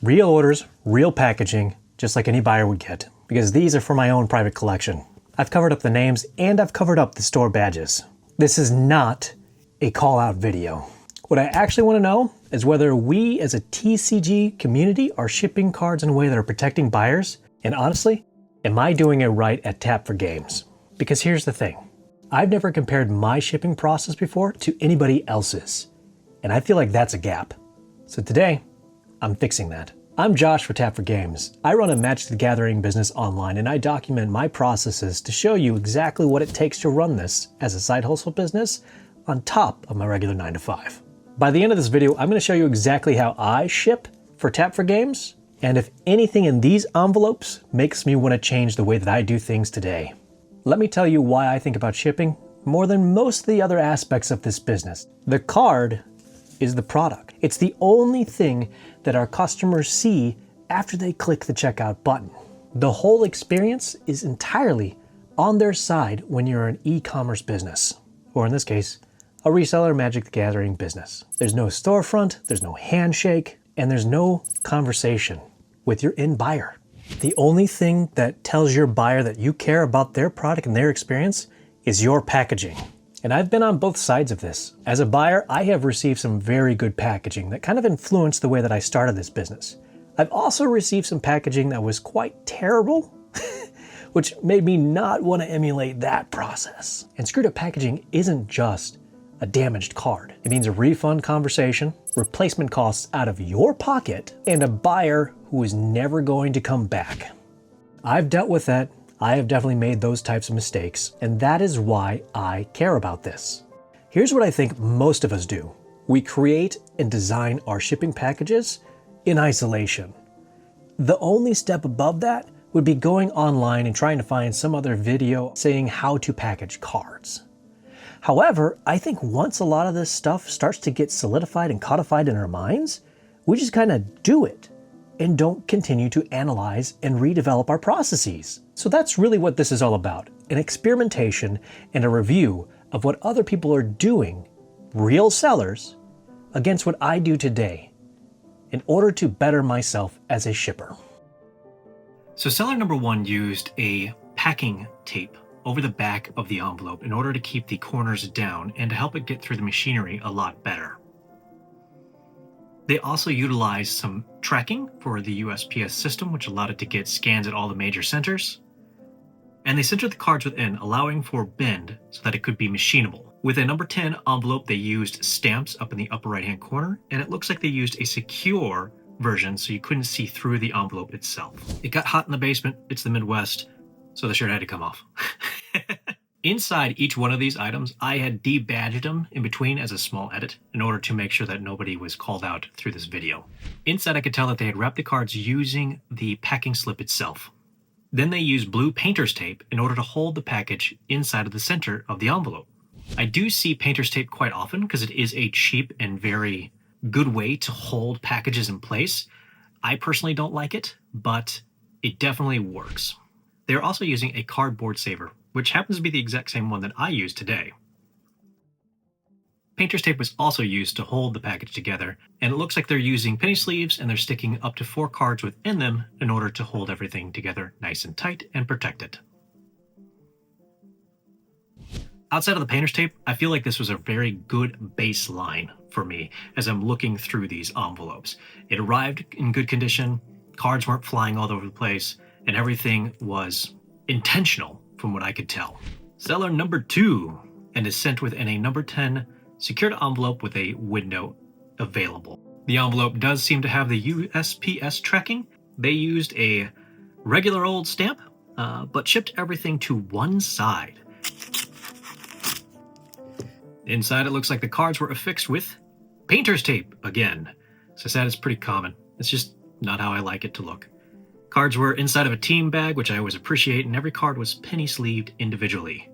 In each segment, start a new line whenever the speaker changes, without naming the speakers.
Real orders, real packaging, just like any buyer would get, because these are for my own private collection. I've covered up the names and I've covered up the store badges. This is not a call out video. What I actually want to know is whether we as a TCG community are shipping cards in a way that are protecting buyers, and honestly, am I doing it right at Tap for Games? Because here's the thing. I've never compared my shipping process before to anybody else's, and I feel like that's a gap. So today, I'm fixing that. I'm Josh for Tap for Games. I run a Magic the Gathering business online, and I document my processes to show you exactly what it takes to run this as a side hustle business on top of my regular 9 to 5. By the end of this video, I'm going to show you exactly how I ship for Tap for Games, and if anything in these envelopes makes me want to change the way that I do things today. Let me tell you why I think about shipping more than most of the other aspects of this business. The card is the product. It's the only thing that our customers see after they click the checkout button. The whole experience is entirely on their side when you're an e-commerce business, or in this case, a reseller Magic the Gathering business. There's no storefront, there's no handshake, and there's no conversation with your end buyer. The only thing that tells your buyer that you care about their product and their experience is your packaging. And I've been on both sides of this. As a buyer, I have received some very good packaging that kind of influenced the way that I started this business. I've also received some packaging that was quite terrible, which made me not want to emulate that process. And screwed up packaging isn't just a damaged card. It means a refund conversation, replacement costs out of your pocket, and a buyer who is never going to come back. I've dealt with that. I have definitely made those types of mistakes, and that is why I care about this. Here's what I think most of us do. We create and design our shipping packages in isolation. The only step above that would be going online and trying to find some other video saying how to package cards. However, I think once a lot of this stuff starts to get solidified and codified in our minds, we just kind of do it and don't continue to analyze and redevelop our processes. So that's really what this is all about, an experimentation and a review of what other people are doing, real sellers, against what I do today in order to better myself as a shipper.
So seller number one used a packing tape over the back of the envelope in order to keep the corners down and to help it get through the machinery a lot better. They also utilized some tracking for the USPS system, which allowed it to get scans at all the major centers. And they centered the cards within, allowing for bend so that it could be machinable. With a number 10 envelope, they used stamps up in the upper right-hand corner, and it looks like they used a secure version so you couldn't see through the envelope itself. It got hot in the basement, it's the Midwest, so the shirt had to come off. Inside each one of these items, I had debadged them in between as a small edit in order to make sure that nobody was called out through this video. Inside, I could tell that they had wrapped the cards using the packing slip itself. Then they used blue painter's tape in order to hold the package inside of the center of the envelope. I do see painter's tape quite often because it is a cheap and very good way to hold packages in place. I personally don't like it, but it definitely works. They're also using a cardboard saver, which happens to be the exact same one that I use today. Painter's tape was also used to hold the package together, and it looks like they're using penny sleeves and they're sticking up to 4 cards within them in order to hold everything together nice and tight and protect it. Outside of the painter's tape, I feel like this was a very good baseline for me as I'm looking through these envelopes. It arrived in good condition, cards weren't flying all over the place, and everything was intentional from what I could tell. Seller number 2, and is sent within a number 10 secured envelope with a window available. The envelope does seem to have the USPS tracking. They used a regular old stamp, but shipped everything to one side. Inside, it looks like the cards were affixed with painter's tape again. As I said, it's pretty common. It's just not how I like it to look. Cards were inside of a team bag, which I always appreciate, and every card was penny sleeved individually.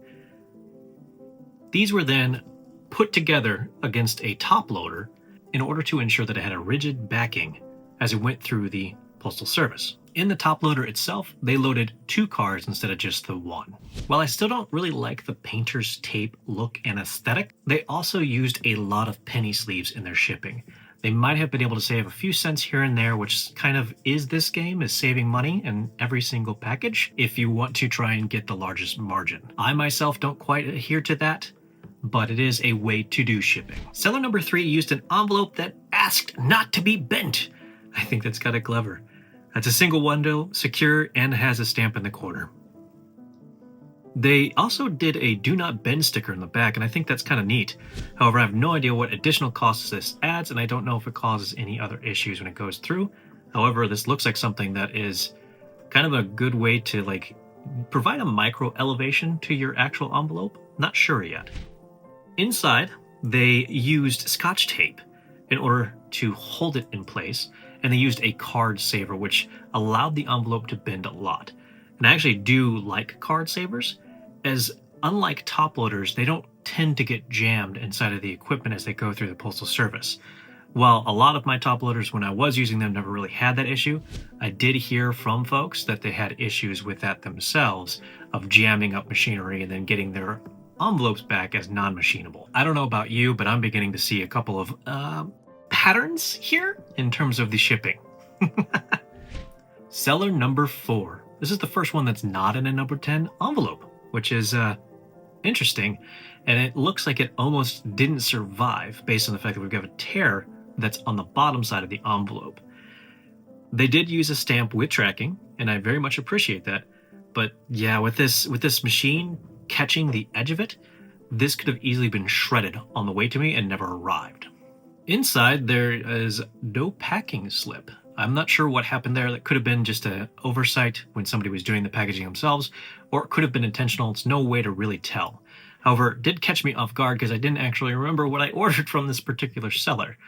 These were then put together against a top loader in order to ensure that it had a rigid backing as it went through the Postal Service. In the top loader itself, they loaded 2 cards instead of just the 1. While I still don't really like the painter's tape look and aesthetic, they also used a lot of penny sleeves in their shipping. They might have been able to save a few cents here and there, which kind of is this game, is saving money in every single package if you want to try and get the largest margin. I myself don't quite adhere to that, but it is a way to do shipping. Seller number 3 used an envelope that asked not to be bent. I think that's kind of clever. That's a single window, secure, and has a stamp in the corner. They also did a do not bend sticker in the back, and I think that's kind of neat. However, I have no idea what additional costs this adds, and I don't know if it causes any other issues when it goes through. However, this looks like something that is kind of a good way to like provide a micro elevation to your actual envelope. Not sure yet. Inside, they used Scotch tape in order to hold it in place, and they used a card saver, which allowed the envelope to bend a lot. And I actually do like card savers, as unlike top loaders, they don't tend to get jammed inside of the equipment as they go through the postal service. While a lot of my top loaders, when I was using them, never really had that issue, I did hear from folks that they had issues with that themselves, of jamming up machinery and then getting their envelopes back as non-machinable. I don't know about you, but I'm beginning to see a couple of patterns here in terms of the shipping. Seller number 4. This is the first one that's not in a number 10 envelope, which is interesting, and it looks like it almost didn't survive based on the fact that we've got a tear that's on the bottom side of the envelope. They did use a stamp with tracking, and I very much appreciate that, but yeah, with this machine catching the edge of it, this could have easily been shredded on the way to me and never arrived. Inside, there is no packing slip. I'm not sure what happened there. That could have been just an oversight when somebody was doing the packaging themselves, or it could have been intentional. It's no way to really tell. However, it did catch me off guard because I didn't actually remember what I ordered from this particular seller.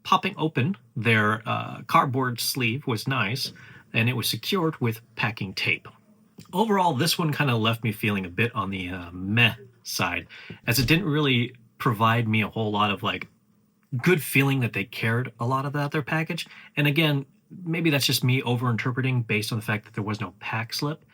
Popping open their cardboard sleeve was nice, and it was secured with packing tape. Overall, this one kind of left me feeling a bit on the meh side, as it didn't really provide me a whole lot of like good feeling that they cared a lot about their package. And again, maybe that's just me overinterpreting based on the fact that there was no pack slip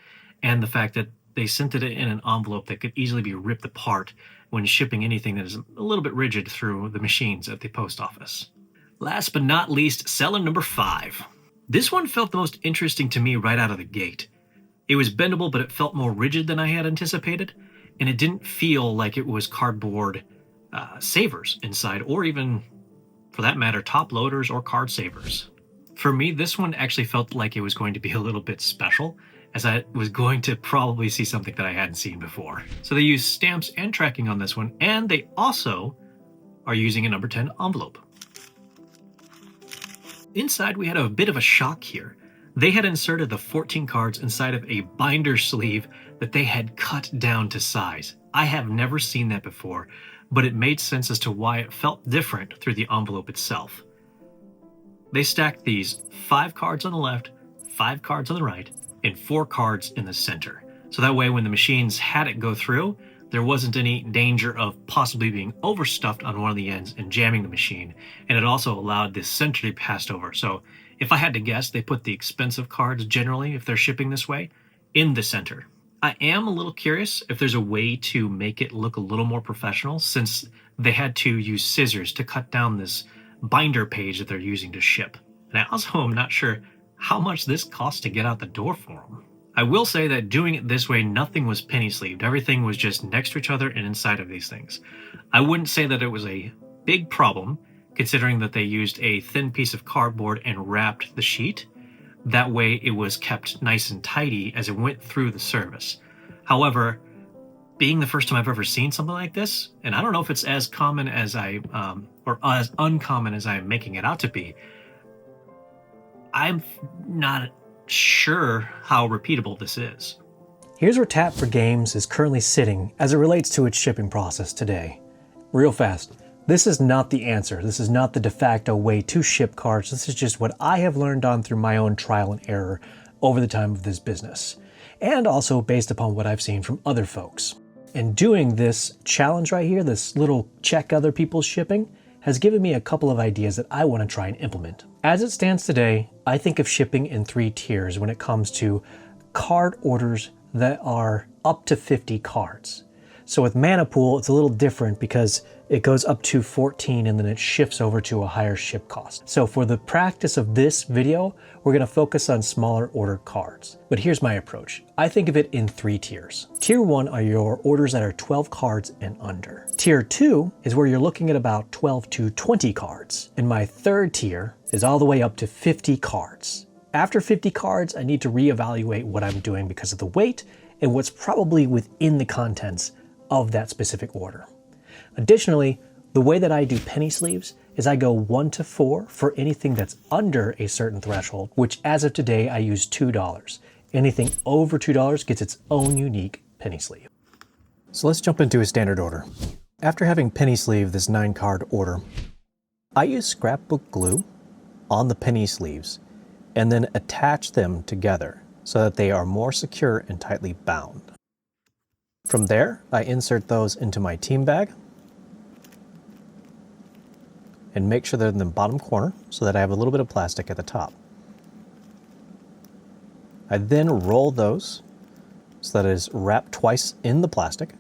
and the fact that they sent it in an envelope that could easily be ripped apart when shipping anything that is a little bit rigid through the machines at the post office. Last but not least, seller number 5. This one felt the most interesting to me right out of the gate. It was bendable, but it felt more rigid than I had anticipated, and it didn't feel like it was cardboard savers inside, or even, for that matter, top loaders or card savers. For me, this one actually felt like it was going to be a little bit special, as I was going to probably see something that I hadn't seen before. So they used stamps and tracking on this one, and they also are using a number 10 envelope. Inside, we had a bit of a shock here. They had inserted the 14 cards inside of a binder sleeve that they had cut down to size. I have never seen that before, but it made sense as to why it felt different through the envelope itself. They stacked these 5 cards on the left, 5 cards on the right, and 4 cards in the center. So that way when the machines had it go through, there wasn't any danger of possibly being overstuffed on one of the ends and jamming the machine. And it also allowed this center to be passed over. So if I had to guess, they put the expensive cards generally, if they're shipping this way, in the center. I am a little curious if there's a way to make it look a little more professional, since they had to use scissors to cut down this binder page that they're using to ship. And I also am not sure how much this costs to get out the door for them. I will say that doing it this way, nothing was penny sleeved. Everything was just next to each other and inside of these things. I wouldn't say that it was a big problem, considering that they used a thin piece of cardboard and wrapped the sheet. That way it was kept nice and tidy as it went through the service. However, being the first time I've ever seen something like this, and I don't know if it's as common as or as uncommon as I'm making it out to be, I'm not sure how repeatable this is.
Here's where Tap for Games is currently sitting as it relates to its shipping process today. Real fast, this is not the answer. This is not the de facto way to ship cards. This is just what I have learned on through my own trial and error over the time of this business, and also based upon what I've seen from other folks. And doing this challenge right here, this little check other people's shipping, has given me a couple of ideas that I want to try and implement. As it stands today, I think of shipping in 3 tiers when it comes to card orders that are up to 50 cards. So with Manapool, it's a little different because it goes up to 14 and then it shifts over to a higher ship cost. So for the practice of this video, we're gonna focus on smaller order cards. But here's my approach. I think of it in 3 tiers. Tier 1 are your orders that are 12 cards and under. Tier 2 is where you're looking at about 12 to 20 cards. And my 3rd tier is all the way up to 50 cards. After 50 cards, I need to reevaluate what I'm doing because of the weight and what's probably within the contents of that specific order. Additionally, the way that I do penny sleeves is I go 1 to 4 for anything that's under a certain threshold, which as of today, I use $2. Anything over $2 gets its own unique penny sleeve. So let's jump into a standard order. After having penny sleeve this 9-card order, I use scrapbook glue on the penny sleeves and then attach them together so that they are more secure and tightly bound. From there, I insert those into my team bag and make sure they're in the bottom corner so that I have a little bit of plastic at the top. I then roll those so that it is wrapped twice in the plastic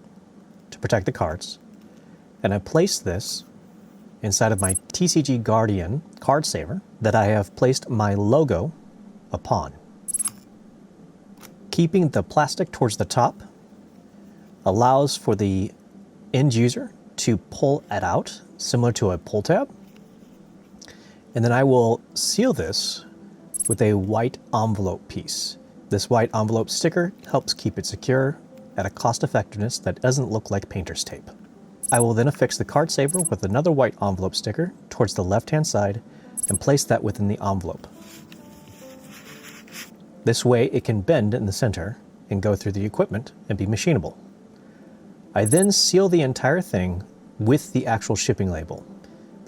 to protect the cards, and I place this inside of my TCG Guardian card saver that I have placed my logo upon. Keeping the plastic towards the top allows for the end user to pull it out, similar to a pull tab. And then I will seal this with a white envelope piece. This white envelope sticker helps keep it secure at a cost effectiveness that doesn't look like painter's tape. I will then affix the card saver with another white envelope sticker towards the left-hand side and place that within the envelope. This way it can bend in the center and go through the equipment and be machinable. I then seal the entire thing with the actual shipping label.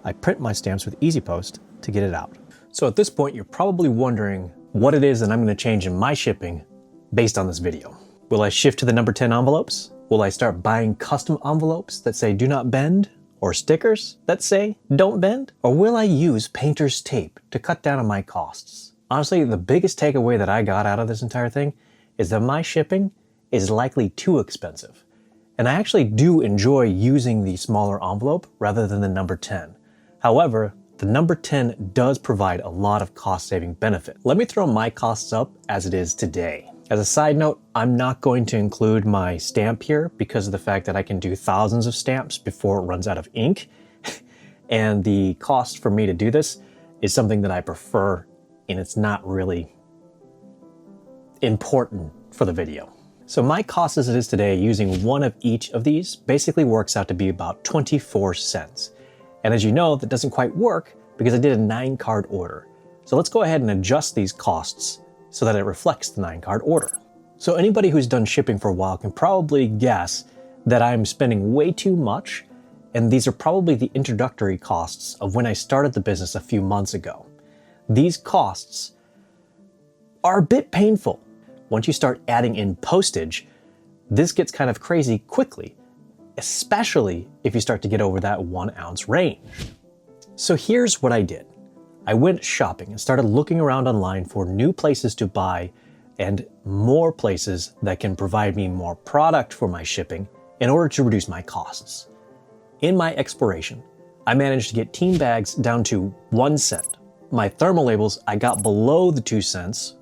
I print my stamps with EasyPost to get it out. So at this point, you're probably wondering what it is that I'm going to change in my shipping based on this video. Will I shift to the number 10 envelopes? Will I start buying custom envelopes that say do not bend? Or stickers that say don't bend? Or will I use painter's tape to cut down on my costs? Honestly, the biggest takeaway that I got out of this entire thing is that my shipping is likely too expensive. And I actually do enjoy using the smaller envelope rather than the number 10. However, the number 10 does provide a lot of cost-saving benefit. Let me throw my costs up as it is today. As a side note, I'm not going to include my stamp here because of the fact that I can do thousands of stamps before it runs out of ink. And the cost for me to do this is something that I prefer, and it's not really important for the video. So my cost as it is today using one of each of these basically works out to be about 24 cents. And as you know, that doesn't quite work because I did a 9-card order. So let's go ahead and adjust these costs so that it reflects the 9-card order. So anybody who's done shipping for a while can probably guess that I'm spending way too much, and these are probably the introductory costs of when I started the business a few months ago. These costs are a bit painful. Once you start adding in postage, this gets kind of crazy quickly, especially if you start to get over that 1 ounce range. So here's what I did. I went shopping and started looking around online for new places to buy and more places that can provide me more product for my shipping in order to reduce my costs. In my exploration, I managed to get team bags down to 1 cent. My thermal labels, I got below the 2 cents.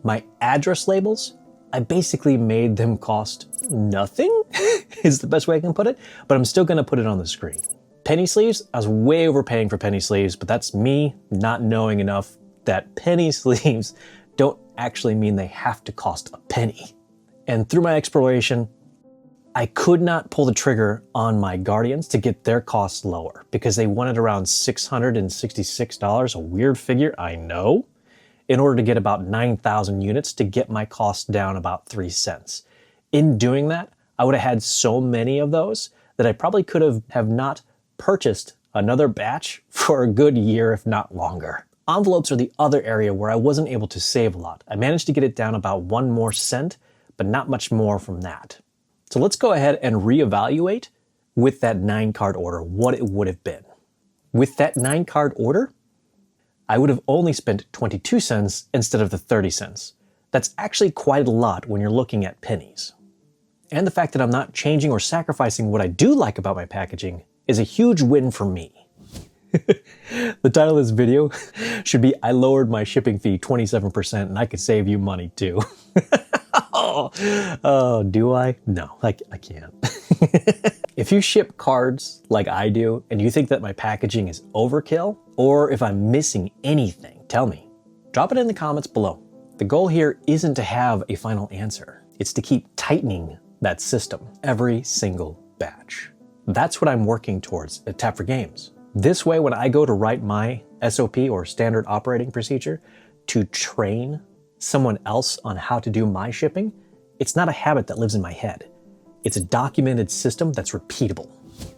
My address labels, I basically made them cost nothing, is the best way I can put it, but I'm still gonna put it on the screen. Penny sleeves, I was way overpaying for penny sleeves, but that's me not knowing enough that penny sleeves don't actually mean they have to cost a penny. And through my exploration, I could not pull the trigger on my Guardians to get their costs lower because they wanted around $666, a weird figure, I know, in order to get about 9,000 units to get my costs down about 3 cents. In doing that, I would have had so many of those that I probably could have not purchased another batch for a good year, if not longer. Envelopes are the other area where I wasn't able to save a lot. I managed to get it down about 1 more cent, but not much more from that. So let's go ahead and reevaluate with that 9-card order what it would have been. With that 9-card order, I would have only spent 22 cents instead of the 30 cents. That's actually quite a lot when you're looking at pennies. And the fact that I'm not changing or sacrificing what I do like about my packaging is a huge win for me. The title of this video should be I lowered my shipping fee 27% and I could save you money too. Oh, do I? No, I can't. If you ship cards like I do and you think that my packaging is overkill, or if I'm missing anything, tell me. Drop it in the comments below. The goal here isn't to have a final answer. It's to keep tightening that system every single batch. That's what I'm working towards at Tap for Games. This way, when I go to write my SOP or standard operating procedure to train someone else on how to do my shipping, it's not a habit that lives in my head. It's a documented system that's repeatable.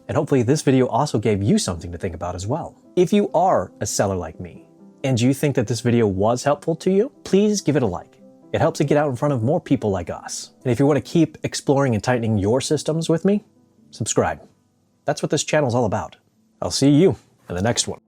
And hopefully this video also gave you something to think about as well. If you are a seller like me, and you think that this video was helpful to you, please give it a like. It helps it get out in front of more people like us. And if you want to keep exploring and tightening your systems with me, subscribe. That's what this channel is all about. I'll see you in the next one.